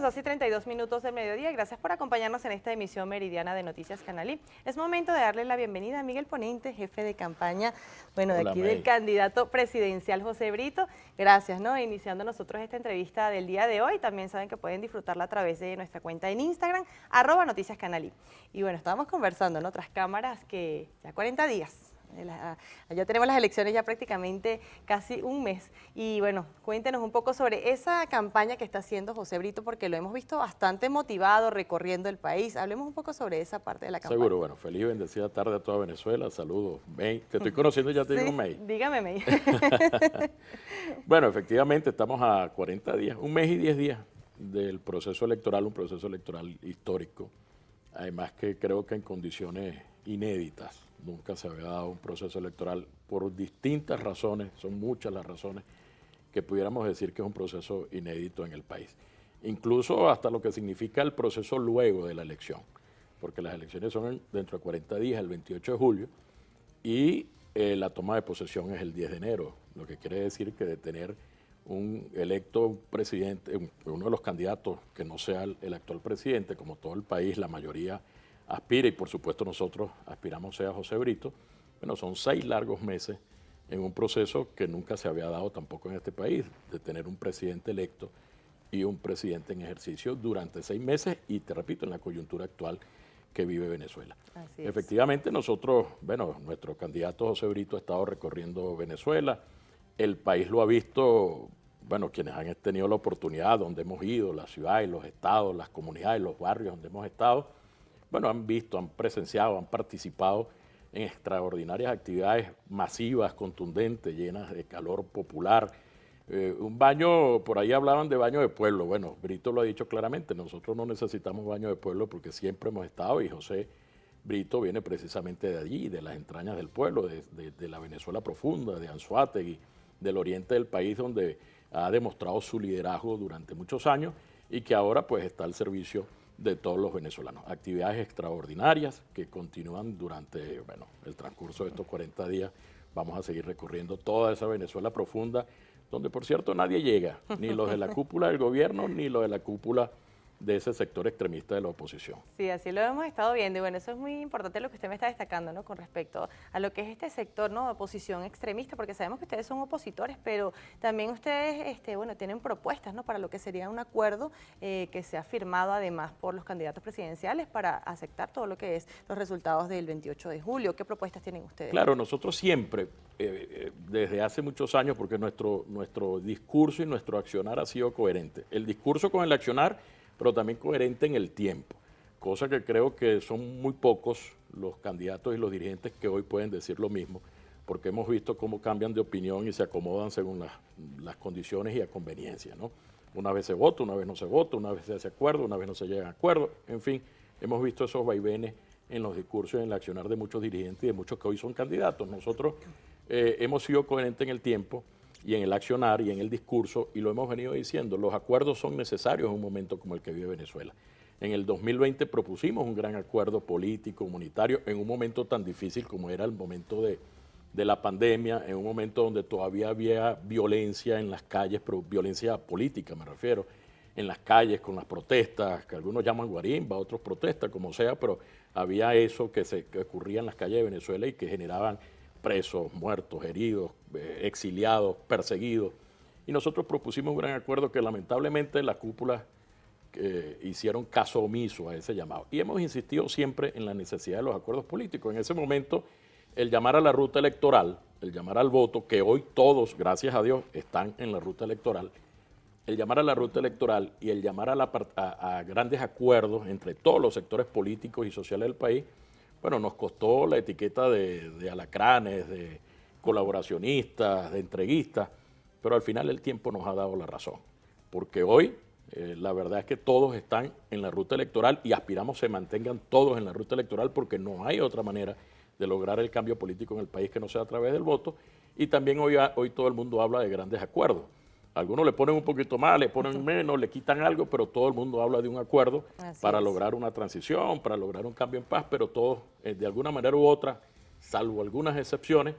2:32 del mediodía. Gracias por acompañarnos en esta emisión meridiana de Noticias Canalí. Es momento de darle la bienvenida a Miguel Ponente, jefe de campaña, bueno, Hola, de aquí May. del candidato presidencial José Brito. Gracias, ¿no? Iniciando nosotros esta entrevista del día de hoy. También saben que pueden disfrutarla a través de nuestra cuenta en Instagram, @Noticias Canalí. Y bueno, estábamos conversando en otras cámaras que ya 40 días. Ya tenemos las elecciones ya prácticamente casi un mes y bueno, cuéntenos un poco sobre esa campaña que está haciendo José Brito porque lo hemos visto bastante motivado recorriendo el país. Hablemos un poco sobre esa parte de la campaña. Seguro, bueno, feliz y bendecida tarde a toda Venezuela, saludos. May, te estoy conociendo, ya te digo May. Dígame May. Bueno, efectivamente estamos a 40 días, un mes y 10 días del proceso electoral, un proceso electoral histórico. Además que creo que en condiciones inéditas, nunca se había dado un proceso electoral por distintas razones, son muchas las razones que pudiéramos decir que es un proceso inédito en el país. Incluso hasta lo que significa el proceso luego de la elección, porque las elecciones son dentro de 40 días, el 28 de julio, y la toma de posesión es el 10 de enero, lo que quiere decir que de tener un electo presidente, uno de los candidatos que no sea el actual presidente, como todo el país, la mayoría aspira, y por supuesto nosotros aspiramos sea José Brito, bueno, son 6 largos meses en un proceso que nunca se había dado tampoco en este país, de tener un presidente electo y un presidente en ejercicio durante 6 meses, y te repito, en la coyuntura actual que vive Venezuela. Así es. Efectivamente, nosotros, bueno, nuestro candidato José Brito ha estado recorriendo Venezuela, el país lo ha visto, bueno, quienes han tenido la oportunidad, donde hemos ido, las ciudades, los estados, las comunidades, los barrios donde hemos estado, bueno, han visto, han presenciado, han participado en extraordinarias actividades masivas, contundentes, llenas de calor popular. Un baño, por ahí hablaban de baño de pueblo. Bueno, Brito lo ha dicho claramente, nosotros no necesitamos baño de pueblo porque siempre hemos estado, y José Brito viene precisamente de allí, de las entrañas del pueblo, de la Venezuela profunda, de Anzoátegui, del oriente del país, donde ha demostrado su liderazgo durante muchos años y que ahora pues está al servicio de todos los venezolanos. Actividades extraordinarias que continúan durante, bueno, el transcurso de estos 40 días. Vamos a seguir recorriendo toda esa Venezuela profunda, donde por cierto nadie llega, ni los de la cúpula del gobierno, ni los de la cúpula de ese sector extremista de la oposición. Sí, así lo hemos estado viendo y bueno, eso es muy importante lo que usted me está destacando, ¿no? Con respecto a lo que es este sector, ¿no? De oposición extremista, porque sabemos que ustedes son opositores, pero también ustedes, bueno, tienen propuestas, ¿no? Para lo que sería un acuerdo que se ha firmado además por los candidatos presidenciales para aceptar todo lo que es los resultados del 28 de julio. ¿Qué propuestas tienen ustedes? Claro, nosotros siempre, desde hace muchos años, porque nuestro discurso y nuestro accionar ha sido coherente. El discurso con el accionar, pero también coherente en el tiempo, cosa que creo que son muy pocos los candidatos y los dirigentes que hoy pueden decir lo mismo, porque hemos visto cómo cambian de opinión y se acomodan según las condiciones y a conveniencia, ¿no? Una vez se vota, una vez no se vota, una vez se hace acuerdo, una vez no se llega a acuerdo, en fin, hemos visto esos vaivenes en los discursos y en el accionar de muchos dirigentes y de muchos que hoy son candidatos. Nosotros hemos sido coherentes en el tiempo y en el accionar y en el discurso, y lo hemos venido diciendo, los acuerdos son necesarios en un momento como el que vive Venezuela. En el 2020 propusimos un gran acuerdo político, comunitario, en un momento tan difícil como era el momento de la pandemia, en un momento donde todavía había violencia en las calles, pero violencia política me refiero, en las calles con las protestas, que algunos llaman guarimba, otros protestas, como sea, pero había eso que ocurría en las calles de Venezuela y que generaban presos, muertos, heridos, exiliados, perseguidos. Y nosotros propusimos un gran acuerdo que lamentablemente las cúpulas hicieron caso omiso a ese llamado. Y hemos insistido siempre en la necesidad de los acuerdos políticos. En ese momento, el llamar a la ruta electoral, el llamar al voto, que hoy todos, gracias a Dios, están en la ruta electoral, el llamar a la ruta electoral y el llamar a grandes acuerdos entre todos los sectores políticos y sociales del país, bueno, nos costó la etiqueta de alacranes, de colaboracionistas, de entreguistas, pero al final el tiempo nos ha dado la razón, porque hoy la verdad es que todos están en la ruta electoral y aspiramos se mantengan todos en la ruta electoral porque no hay otra manera de lograr el cambio político en el país que no sea a través del voto, y también hoy todo el mundo habla de grandes acuerdos. Algunos le ponen un poquito más, le ponen menos, le quitan algo, pero todo el mundo habla de un acuerdo para lograr una transición, para lograr un cambio en paz, pero todos, de alguna manera u otra, salvo algunas excepciones,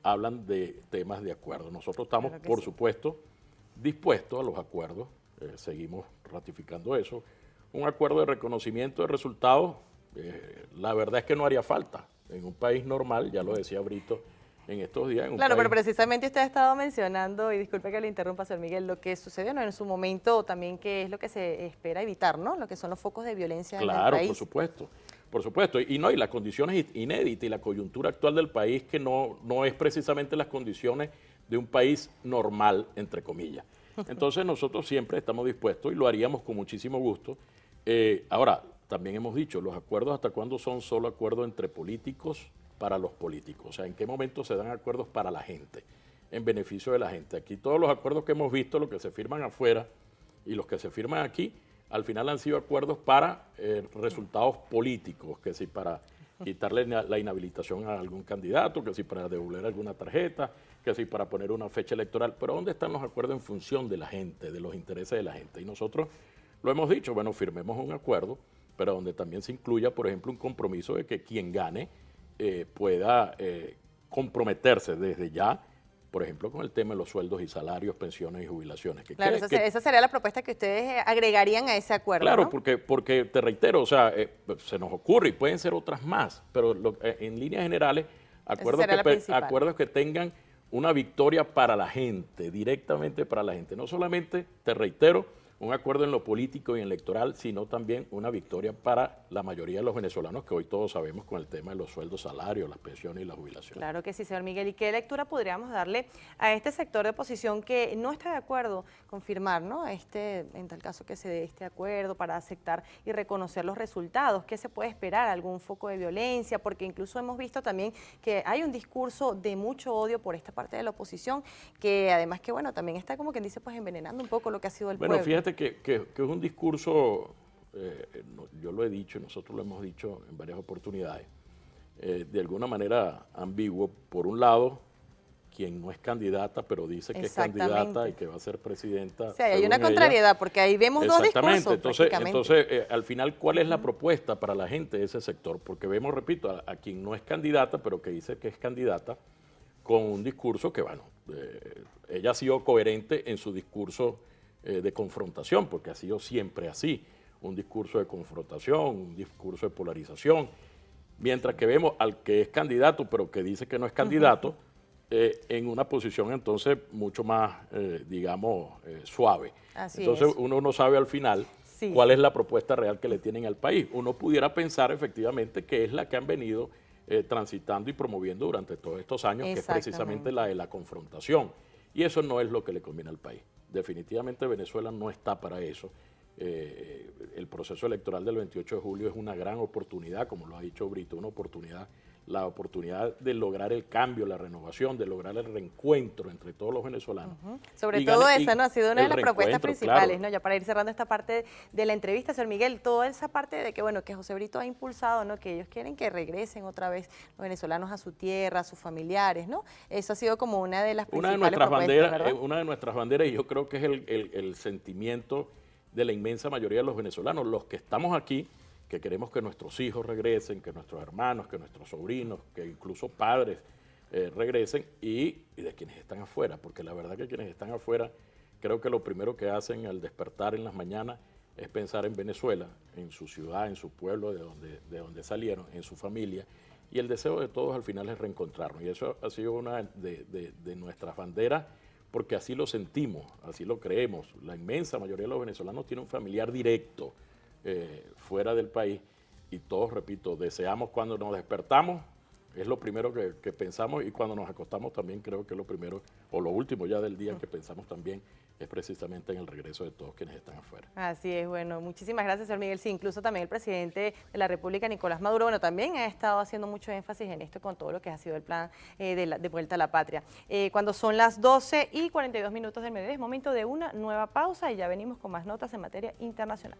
hablan de temas de acuerdo. Nosotros estamos, por supuesto, dispuestos a los acuerdos seguimos ratificando eso. Un acuerdo de reconocimiento de resultados, la verdad es que no haría falta. En un país normal, ya lo decía Brito en estos días. Claro, pero precisamente usted ha estado mencionando, y disculpe que le interrumpa, señor Miguel, lo que sucedió, ¿no?, en su momento también, que es lo que se espera evitar, ¿no?, lo que son los focos de violencia en el país. Claro, por supuesto. Y las condiciones inéditas y la coyuntura actual del país, que no es precisamente las condiciones de un país normal, entre comillas. Entonces nosotros siempre estamos dispuestos y lo haríamos con muchísimo gusto. Ahora, también hemos dicho, los acuerdos hasta cuándo son solo acuerdos entre políticos para los políticos. O sea, ¿en qué momento se dan acuerdos para la gente, en beneficio de la gente? Aquí todos los acuerdos que hemos visto, los que se firman afuera y los que se firman aquí, al final han sido acuerdos para resultados políticos, que si para quitarle la inhabilitación a algún candidato, que si para devolver alguna tarjeta, que si para poner una fecha electoral. Pero ¿dónde están los acuerdos en función de la gente, de los intereses de la gente? Y nosotros lo hemos dicho, bueno, firmemos un acuerdo, pero donde también se incluya, por ejemplo, un compromiso de que quien gane pueda comprometerse desde ya, por ejemplo, con el tema de los sueldos y salarios, pensiones y jubilaciones. Claro, esa sería la propuesta que ustedes agregarían a ese acuerdo, claro, ¿no? porque te reitero, o sea, se nos ocurre y pueden ser otras más, pero en líneas generales, acuerdos que tengan una victoria para la gente, directamente para la gente. No solamente, te reitero, un acuerdo en lo político y en electoral, sino también una victoria para la mayoría de los venezolanos, que hoy todos sabemos con el tema de los sueldos, salarios, las pensiones y la jubilación. Claro que sí, señor Miguel. ¿Y qué lectura podríamos darle a este sector de oposición que no está de acuerdo con firmar, ¿no?, en tal caso que se dé este acuerdo para aceptar y reconocer los resultados? ¿Qué se puede esperar? ¿Algún foco de violencia? Porque incluso hemos visto también que hay un discurso de mucho odio por esta parte de la oposición, que además que, bueno, también está como quien dice, pues envenenando un poco lo que ha sido el pueblo. Bueno, fíjate que es un discurso, yo lo he dicho y nosotros lo hemos dicho en varias oportunidades, de alguna manera ambiguo. Por un lado, quien no es candidata, pero dice que es candidata y que va a ser presidenta. O sea, hay una contrariedad, porque ahí vemos dos discursos. Entonces, al final, ¿cuál es la propuesta para la gente de ese sector? Porque vemos, repito, a quien no es candidata, pero que dice que es candidata, con un discurso que, bueno, ella ha sido coherente en su discurso de confrontación, porque ha sido siempre así, un discurso de confrontación, un discurso de polarización, mientras que vemos al que es candidato, pero que dice que no es candidato, en una posición entonces mucho más, digamos, suave. Entonces uno no sabe al final cuál es la propuesta real que le tienen al país. Uno pudiera pensar efectivamente que es la que han venido transitando y promoviendo durante todos estos años, que es precisamente la de la confrontación. Y eso no es lo que le conviene al país. Definitivamente Venezuela no está para eso. El proceso electoral del 28 de julio es una gran oportunidad, como lo ha dicho Brito, la oportunidad de lograr el cambio, la renovación, de lograr el reencuentro entre todos los venezolanos. Sobre todo esa, ¿no?, ha sido una de las propuestas principales, claro, ¿no? Ya para ir cerrando esta parte de la entrevista, señor Miguel, toda esa parte de que, bueno, que José Brito ha impulsado, ¿no?, que ellos quieren que regresen otra vez los venezolanos a su tierra, a sus familiares, ¿no? Eso ha sido como una de las principales propuestas, ¿verdad? Una de nuestras banderas, y yo creo que es el sentimiento de la inmensa mayoría de los venezolanos, los que estamos aquí, que queremos que nuestros hijos regresen, que nuestros hermanos, que nuestros sobrinos, que incluso padres regresen, y de quienes están afuera, porque la verdad que quienes están afuera, creo que lo primero que hacen al despertar en las mañanas es pensar en Venezuela, en su ciudad, en su pueblo, de donde salieron, en su familia, y el deseo de todos al final es reencontrarnos, y eso ha sido una de nuestras banderas, porque así lo sentimos, así lo creemos. La inmensa mayoría de los venezolanos tiene un familiar directo fuera del país, y todos, repito, deseamos cuando nos despertamos, es lo primero que pensamos, y cuando nos acostamos también creo que lo primero, o lo último ya del día que pensamos también, es precisamente en el regreso de todos quienes están afuera. Así es, bueno, muchísimas gracias, señor Miguel. Sí, incluso también el presidente de la República, Nicolás Maduro, bueno, también ha estado haciendo mucho énfasis en esto con todo lo que ha sido el plan de vuelta a la patria. Cuando son las 12:42 del mediodía, es momento de una nueva pausa y ya venimos con más notas en materia internacional.